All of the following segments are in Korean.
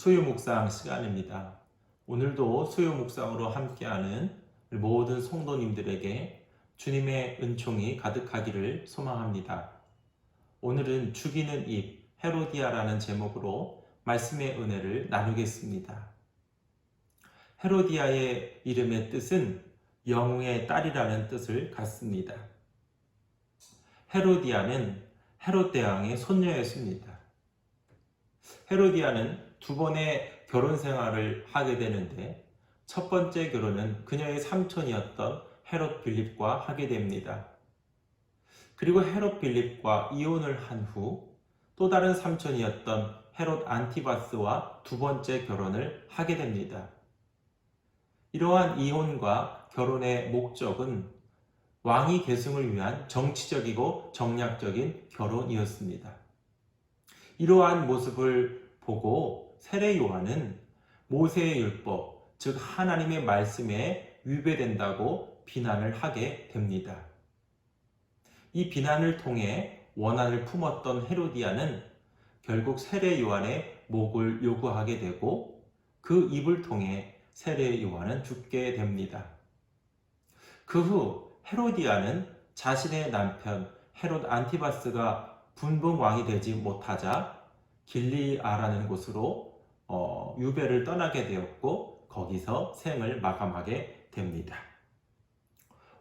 수요 묵상 시간입니다. 오늘도 수요 묵상으로 함께하는 모든 성도님들에게 주님의 은총이 가득하기를 소망합니다. 오늘은 죽이는 입 헤로디아라는 제목으로 말씀의 은혜를 나누겠습니다. 헤로디아의 이름의 뜻은 영웅의 딸이라는 뜻을 갖습니다. 헤로디아는 헤롯 대왕의 손녀였습니다. 헤로디아는 두 번의 결혼 생활을 하게 되는데 첫 번째 결혼은 그녀의 삼촌이었던 헤롯 빌립과 하게 됩니다. 그리고 헤롯 빌립과 이혼을 한 후 또 다른 삼촌이었던 헤롯 안티바스와 두 번째 결혼을 하게 됩니다. 이러한 이혼과 결혼의 목적은 왕위 계승을 위한 정치적이고 정략적인 결혼이었습니다. 이러한 모습을 보고 세례 요한은 모세의 율법, 즉 하나님의 말씀에 위배된다고 비난을 하게 됩니다. 이 비난을 통해 원한을 품었던 헤로디아는 결국 세례 요한의 목을 요구하게 되고 그 입을 통해 세례 요한은 죽게 됩니다. 그 후 헤로디아는 자신의 남편 헤롯 안티바스가 분봉 왕이 되지 못하자 길리아라는 곳으로 유배를 떠나게 되었고 거기서 생을 마감하게 됩니다.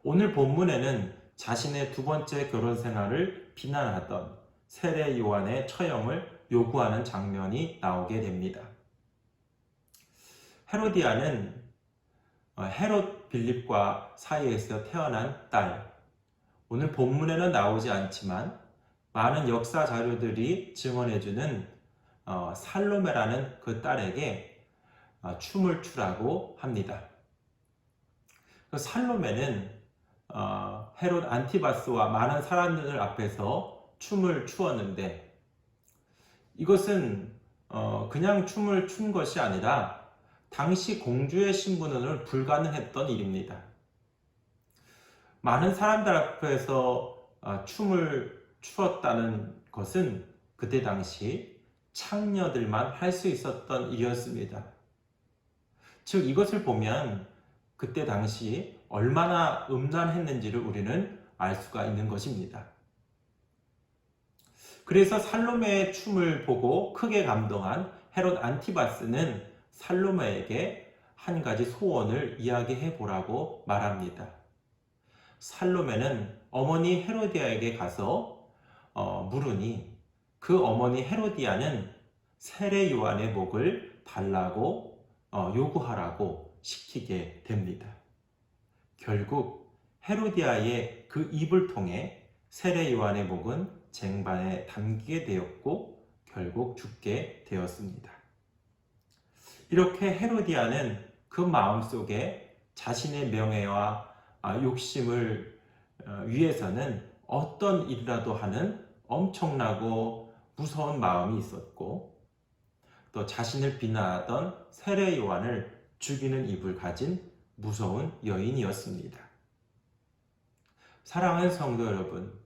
오늘 본문에는 자신의 두 번째 결혼 생활을 비난하던 세례 요한의 처형을 요구하는 장면이 나오게 됩니다. 헤로디아는 헤롯 빌립과 사이에서 태어난 딸, 오늘 본문에는 나오지 않지만 많은 역사 자료들이 증언해주는 살로메라는 그 딸에게 춤을 추라고 합니다. 그 살로메는 헤롯 안티바스와 많은 사람들 앞에서 춤을 추었는데 이것은 그냥 춤을 춘 것이 아니라 당시 공주의 신분은 불가능했던 일입니다. 많은 사람들 앞에서 춤을 추었다는 것은 그때 당시 창녀들만 할 수 있었던 일이었습니다. 즉 이것을 보면 그때 당시 얼마나 음란했는지를 우리는 알 수가 있는 것입니다. 그래서 살로메의 춤을 보고 크게 감동한 헤롯 안티바스는 살로메에게 한 가지 소원을 이야기해 보라고 말합니다. 살로메는 어머니 헤로디아에게 가서 물으니 그 어머니 헤로디아는 세례 요한의 목을 달라고 요구하라고 시키게 됩니다. 결국 헤로디아의 그 입을 통해 세례 요한의 목은 쟁반에 담기게 되었고 결국 죽게 되었습니다. 이렇게 헤로디아는 그 마음속에 자신의 명예와 욕심을 위해서는 어떤 일이라도 하는 엄청나고 무서운 마음이 있었고 또 자신을 비난하던 세례 요한을 죽이는 입을 가진 무서운 여인이었습니다. 사랑하는 성도 여러분,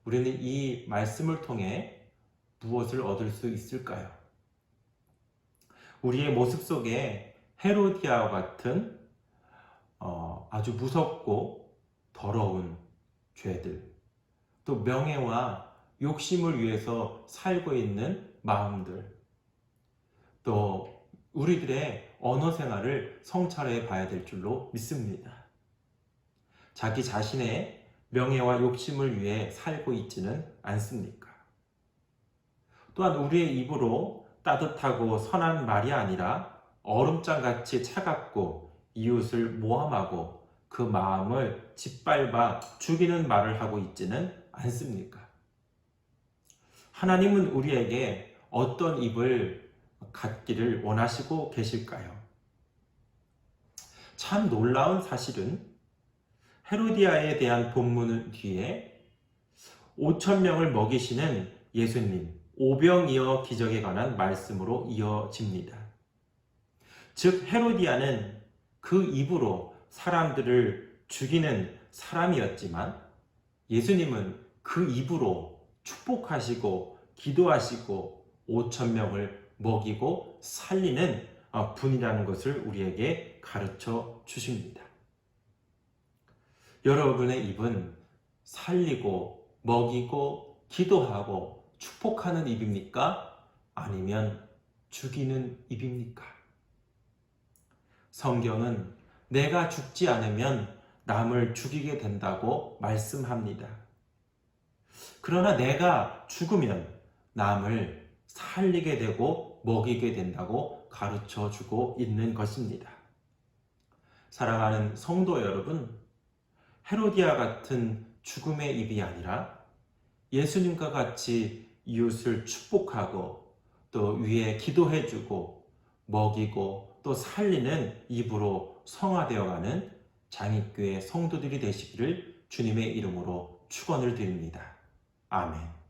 우리는 이 말씀을 통해 무엇을 얻을 수 있을까요? 우리의 모습 속에 헤로디아와 같은 아주 무섭고 더러운 죄들, 또 명예와 욕심을 위해서 살고 있는 마음들, 또 우리들의 언어 생활을 성찰해 봐야 될 줄로 믿습니다. 자기 자신의 명예와 욕심을 위해 살고 있지는 않습니까? 또한 우리의 입으로 따뜻하고 선한 말이 아니라 얼음장같이 차갑고 이웃을 모함하고 그 마음을 짓밟아 죽이는 말을 하고 있지는 않습니까? 하나님은 우리에게 어떤 입을 갖기를 원하시고 계실까요? 참 놀라운 사실은 헤로디아에 대한 본문 뒤에 5,000명을 먹이시는 예수님 오병이어 기적에 관한 말씀으로 이어집니다. 즉 헤로디아는 그 입으로 사람들을 죽이는 사람이었지만 예수님은 그 입으로 축복하시고 기도하시고 5,000명을 먹이고 살리는 분이라는 것을 우리에게 가르쳐 주십니다. 여러분의 입은 살리고 먹이고 기도하고 축복하는 입입니까? 아니면 죽이는 입입니까? 성경은 내가 죽지 않으면 남을 죽이게 된다고 말씀합니다. 그러나 내가 죽으면 남을 살리게 되고 먹이게 된다고 가르쳐 주고 있는 것입니다. 사랑하는 성도 여러분, 헤로디아 같은 죽음의 입이 아니라 예수님과 같이 이웃을 축복하고 또 위에 기도해주고 먹이고 또 살리는 입으로 성화되어가는 장익교회 성도들이 되시기를 주님의 이름으로 축원을 드립니다. 아멘.